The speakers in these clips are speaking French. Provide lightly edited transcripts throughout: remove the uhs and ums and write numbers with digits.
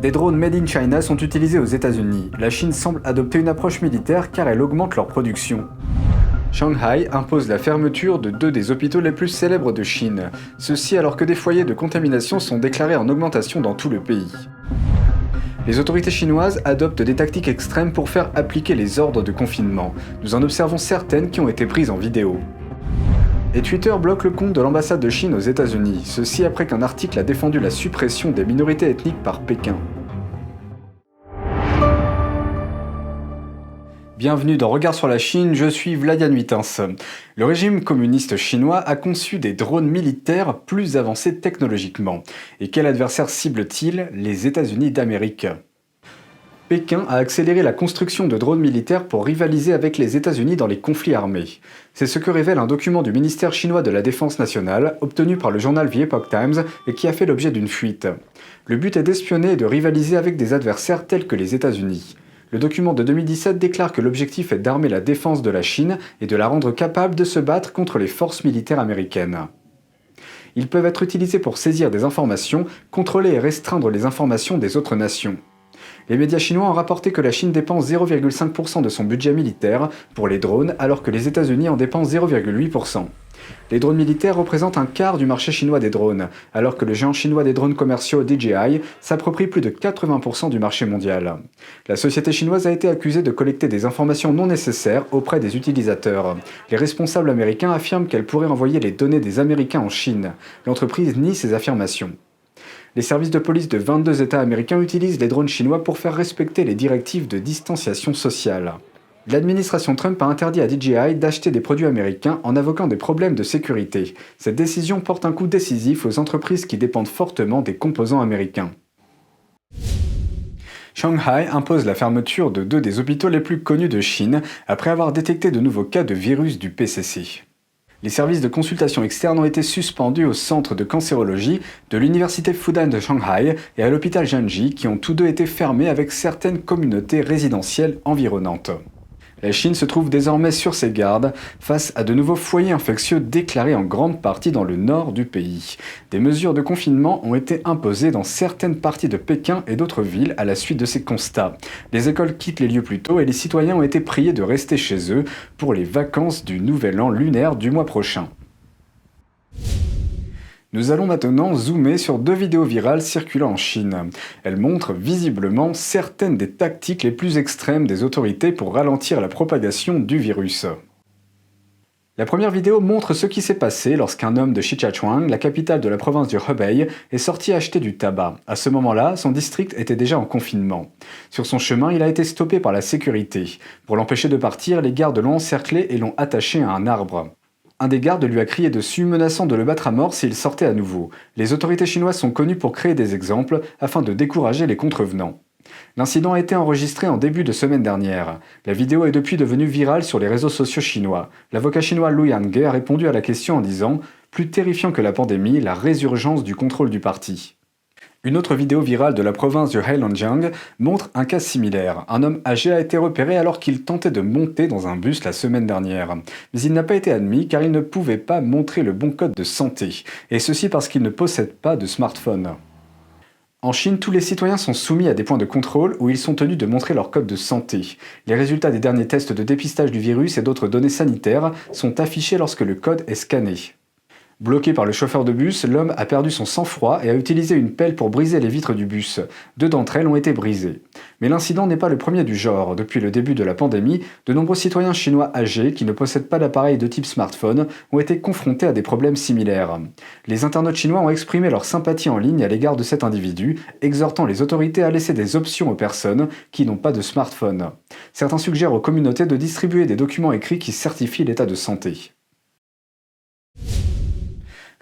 Des drones made in China sont utilisés aux États-Unis. La Chine semble adopter une approche militaire car elle augmente leur production. Shanghai impose la fermeture de 2 des hôpitaux les plus célèbres de Chine. Ceci alors que des foyers de contamination sont déclarés en augmentation dans tout le pays. Les autorités chinoises adoptent des tactiques extrêmes pour faire appliquer les ordres de confinement. Nous en observons certaines qui ont été prises en vidéo. Et Twitter bloque le compte de l'ambassade de Chine aux États-Unis, ceci après qu'un article a défendu la suppression des minorités ethniques par Pékin. Bienvenue dans Regard sur la Chine, je suis Vladian Huitens. Le régime communiste chinois a conçu des drones militaires plus avancés technologiquement. Et quel adversaire cible-t-il? Les États-Unis d'Amérique. Pékin a accéléré la construction de drones militaires pour rivaliser avec les États-Unis dans les conflits armés. C'est ce que révèle un document du ministère chinois de la Défense nationale, obtenu par le journal The Epoch Times et qui a fait l'objet d'une fuite. Le but est d'espionner et de rivaliser avec des adversaires tels que les États-Unis. Le document de 2017 déclare que l'objectif est d'armer la défense de la Chine et de la rendre capable de se battre contre les forces militaires américaines. Ils peuvent être utilisés pour saisir des informations, contrôler et restreindre les informations des autres nations. Les médias chinois ont rapporté que la Chine dépense 0,5% de son budget militaire pour les drones, alors que les États-Unis en dépensent 0,8%. Les drones militaires représentent un quart du marché chinois des drones, alors que le géant chinois des drones commerciaux DJI s'approprie plus de 80% du marché mondial. La société chinoise a été accusée de collecter des informations non nécessaires auprès des utilisateurs. Les responsables américains affirment qu'elle pourrait envoyer les données des Américains en Chine. L'entreprise nie ces affirmations. Les services de police de 22 États américains utilisent les drones chinois pour faire respecter les directives de distanciation sociale. L'administration Trump a interdit à DJI d'acheter des produits américains en invoquant des problèmes de sécurité. Cette décision porte un coup décisif aux entreprises qui dépendent fortement des composants américains. Shanghai impose la fermeture de 2 des hôpitaux les plus connus de Chine après avoir détecté de nouveaux cas de virus du PCC. Les services de consultation externe ont été suspendus au centre de cancérologie de l'université Fudan de Shanghai et à l'hôpital Jiangxi qui ont tous deux été fermés avec certaines communautés résidentielles environnantes. La Chine se trouve désormais sur ses gardes face à de nouveaux foyers infectieux déclarés en grande partie dans le nord du pays. Des mesures de confinement ont été imposées dans certaines parties de Pékin et d'autres villes à la suite de ces constats. Les écoles quittent les lieux plus tôt et les citoyens ont été priés de rester chez eux pour les vacances du Nouvel An lunaire du mois prochain. Nous allons maintenant zoomer sur 2 vidéos virales circulant en Chine. Elles montrent visiblement certaines des tactiques les plus extrêmes des autorités pour ralentir la propagation du virus. La première vidéo montre ce qui s'est passé lorsqu'un homme de Shijiazhuang, la capitale de la province du Hebei, est sorti acheter du tabac. À ce moment-là, son district était déjà en confinement. Sur son chemin, il a été stoppé par la sécurité. Pour l'empêcher de partir, les gardes l'ont encerclé et l'ont attaché à un arbre. Un des gardes lui a crié dessus, menaçant de le battre à mort s'il sortait à nouveau. Les autorités chinoises sont connues pour créer des exemples afin de décourager les contrevenants. L'incident a été enregistré en début de semaine dernière. La vidéo est depuis devenue virale sur les réseaux sociaux chinois. L'avocat chinois Lu Yangge a répondu à la question en disant « Plus terrifiant que la pandémie, la résurgence du contrôle du parti ». Une autre vidéo virale de la province du Heilongjiang montre un cas similaire. Un homme âgé a été repéré alors qu'il tentait de monter dans un bus la semaine dernière. Mais il n'a pas été admis car il ne pouvait pas montrer le bon code de santé. Et ceci parce qu'il ne possède pas de smartphone. En Chine, tous les citoyens sont soumis à des points de contrôle où ils sont tenus de montrer leur code de santé. Les résultats des derniers tests de dépistage du virus et d'autres données sanitaires sont affichés lorsque le code est scanné. Bloqué par le chauffeur de bus, l'homme a perdu son sang-froid et a utilisé une pelle pour briser les vitres du bus. 2 d'entre elles ont été brisées. Mais l'incident n'est pas le premier du genre. Depuis le début de la pandémie, de nombreux citoyens chinois âgés qui ne possèdent pas d'appareil de type smartphone ont été confrontés à des problèmes similaires. Les internautes chinois ont exprimé leur sympathie en ligne à l'égard de cet individu, exhortant les autorités à laisser des options aux personnes qui n'ont pas de smartphone. Certains suggèrent aux communautés de distribuer des documents écrits qui certifient l'état de santé.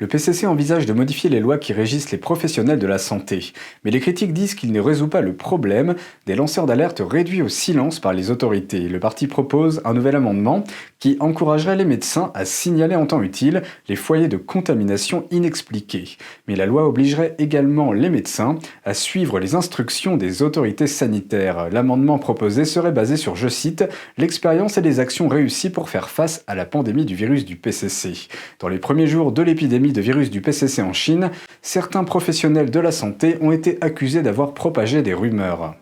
Le PCC envisage de modifier les lois qui régissent les professionnels de la santé, mais les critiques disent qu'il ne résout pas le problème des lanceurs d'alerte réduits au silence par les autorités. Le parti propose un nouvel amendement qui encouragerait les médecins à signaler en temps utile les foyers de contamination inexpliqués. Mais la loi obligerait également les médecins à suivre les instructions des autorités sanitaires. L'amendement proposé serait basé sur, je cite, « l'expérience et les actions réussies pour faire face à la pandémie du virus du PCC ». Dans les premiers jours de l'épidémie de virus du PCC en Chine, certains professionnels de la santé ont été accusés d'avoir propagé des rumeurs.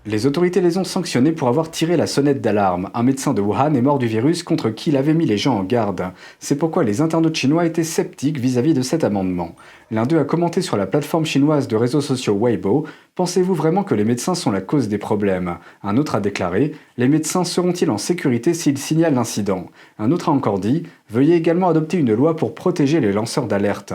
Les autorités les ont sanctionnés pour avoir tiré la sonnette d'alarme. Un médecin de Wuhan est mort du virus contre qui il avait mis les gens en garde. C'est pourquoi les internautes chinois étaient sceptiques vis-à-vis de cet amendement. L'un d'eux a commenté sur la plateforme chinoise de réseaux sociaux Weibo: « Pensez-vous vraiment que les médecins sont la cause des problèmes ?» Un autre a déclaré: « Les médecins seront-ils en sécurité s'ils signalent l'incident ?» Un autre a encore dit: « Veuillez également adopter une loi pour protéger les lanceurs d'alerte. »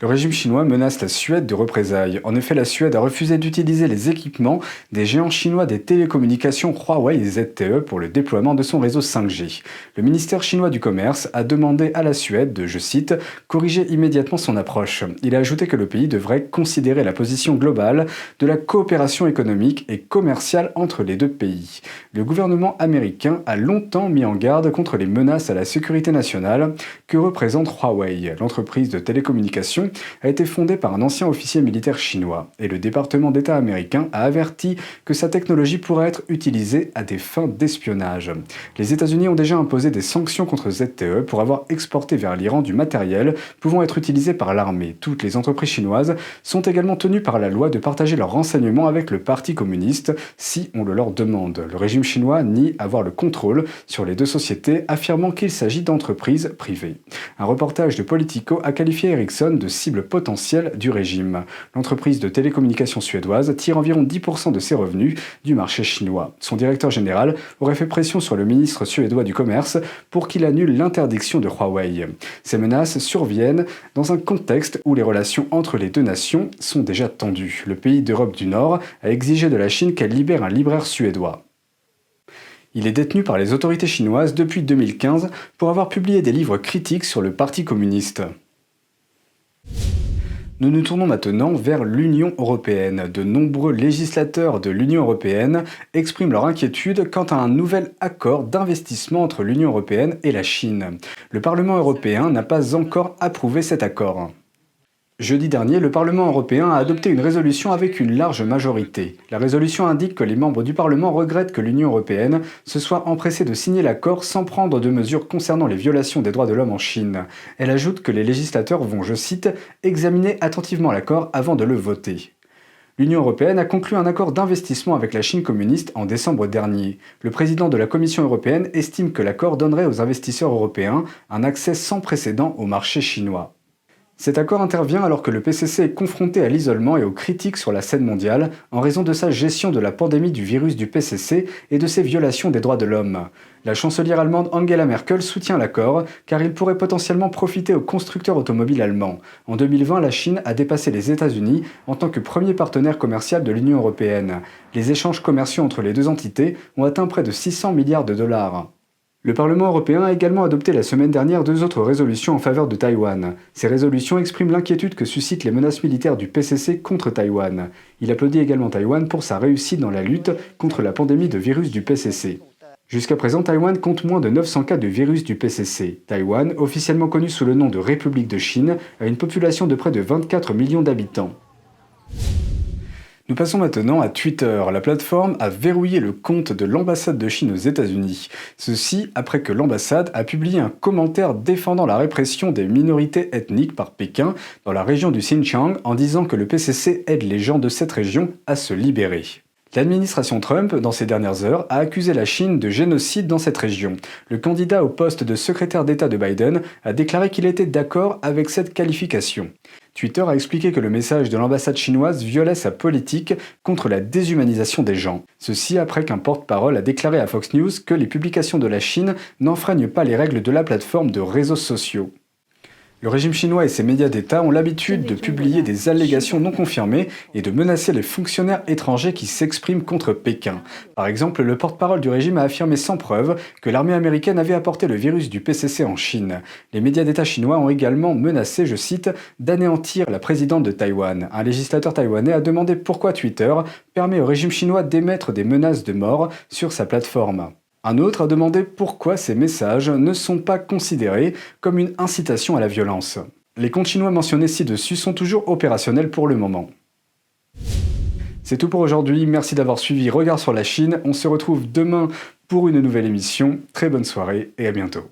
Le régime chinois menace la Suède de représailles. En effet, la Suède a refusé d'utiliser les équipements des géants chinois des télécommunications Huawei et ZTE pour le déploiement de son réseau 5G. Le ministère chinois du Commerce a demandé à la Suède de, je cite, « corriger immédiatement son approche ». Il a ajouté que le pays devrait considérer la position globale de la coopération économique et commerciale entre les deux pays. Le gouvernement américain a longtemps mis en garde contre les menaces à la sécurité nationale que représente Huawei. L'entreprise de télécommunications a été fondée par un ancien officier militaire chinois, et le département d'État américain a averti que sa technologie pourrait être utilisée à des fins d'espionnage. Les États-Unis ont déjà imposé des sanctions contre ZTE pour avoir exporté vers l'Iran du matériel pouvant être utilisé par l'armée. Toutes les entreprises chinoises sont également tenues par la loi de partager leurs renseignements avec le Parti communiste si on le leur demande. Le régime chinois nie avoir le contrôle sur les deux sociétés, affirmant qu'il s'agit d'entreprises privées. Un reportage de Politico a qualifié Ericsson de cible potentielle du régime. L'entreprise de télécommunications suédoise tire environ 10% de ses revenus du marché chinois. Son directeur général aurait fait pression sur le ministre suédois du Commerce pour qu'il annule l'interdiction de Huawei. Ces menaces surviennent dans un contexte où les relations entre les deux nations sont déjà tendues. Le pays d'Europe du Nord a exigé de la Chine qu'elle libère un libraire suédois. Il est détenu par les autorités chinoises depuis 2015 pour avoir publié des livres critiques sur le Parti communiste. Nous nous tournons maintenant vers l'Union européenne. De nombreux législateurs de l'Union européenne expriment leur inquiétude quant à un nouvel accord d'investissement entre l'Union européenne et la Chine. Le Parlement européen n'a pas encore approuvé cet accord. Jeudi dernier, le Parlement européen a adopté une résolution avec une large majorité. La résolution indique que les membres du Parlement regrettent que l'Union européenne se soit empressée de signer l'accord sans prendre de mesures concernant les violations des droits de l'homme en Chine. Elle ajoute que les législateurs vont, je cite, « examiner attentivement l'accord avant de le voter ». L'Union européenne a conclu un accord d'investissement avec la Chine communiste en décembre dernier. Le président de la Commission européenne estime que l'accord donnerait aux investisseurs européens un accès sans précédent au marché chinois. Cet accord intervient alors que le PCC est confronté à l'isolement et aux critiques sur la scène mondiale en raison de sa gestion de la pandémie du virus du PCC et de ses violations des droits de l'homme. La chancelière allemande Angela Merkel soutient l'accord car il pourrait potentiellement profiter aux constructeurs automobiles allemands. En 2020, la Chine a dépassé les États-Unis en tant que premier partenaire commercial de l'Union européenne. Les échanges commerciaux entre les deux entités ont atteint près de 600 milliards de dollars. Le Parlement européen a également adopté la semaine dernière 2 autres résolutions en faveur de Taïwan. Ces résolutions expriment l'inquiétude que suscitent les menaces militaires du PCC contre Taïwan. Il applaudit également Taïwan pour sa réussite dans la lutte contre la pandémie de virus du PCC. Jusqu'à présent, Taïwan compte moins de 900 cas de virus du PCC. Taïwan, officiellement connu sous le nom de République de Chine, a une population de près de 24 millions d'habitants. Nous passons maintenant à Twitter. La plateforme a verrouillé le compte de l'ambassade de Chine aux États-Unis. Ceci après que l'ambassade a publié un commentaire défendant la répression des minorités ethniques par Pékin dans la région du Xinjiang en disant que le PCC aide les gens de cette région à se libérer. L'administration Trump, dans ces dernières heures, a accusé la Chine de génocide dans cette région. Le candidat au poste de secrétaire d'État de Biden a déclaré qu'il était d'accord avec cette qualification. Twitter a expliqué que le message de l'ambassade chinoise violait sa politique contre la déshumanisation des gens. Ceci après qu'un porte-parole a déclaré à Fox News que les publications de la Chine n'enfreignent pas les règles de la plateforme de réseaux sociaux. Le régime chinois et ses médias d'État ont l'habitude de publier des allégations non confirmées et de menacer les fonctionnaires étrangers qui s'expriment contre Pékin. Par exemple, le porte-parole du régime a affirmé sans preuve que l'armée américaine avait apporté le virus du PCC en Chine. Les médias d'État chinois ont également menacé, je cite, d'anéantir la présidente de Taïwan. Un législateur taïwanais a demandé pourquoi Twitter permet au régime chinois d'émettre des menaces de mort sur sa plateforme. Un autre a demandé pourquoi ces messages ne sont pas considérés comme une incitation à la violence. Les comptes chinois mentionnés ci-dessus sont toujours opérationnels pour le moment. C'est tout pour aujourd'hui, merci d'avoir suivi Regard sur la Chine. On se retrouve demain pour une nouvelle émission. Très bonne soirée et à bientôt.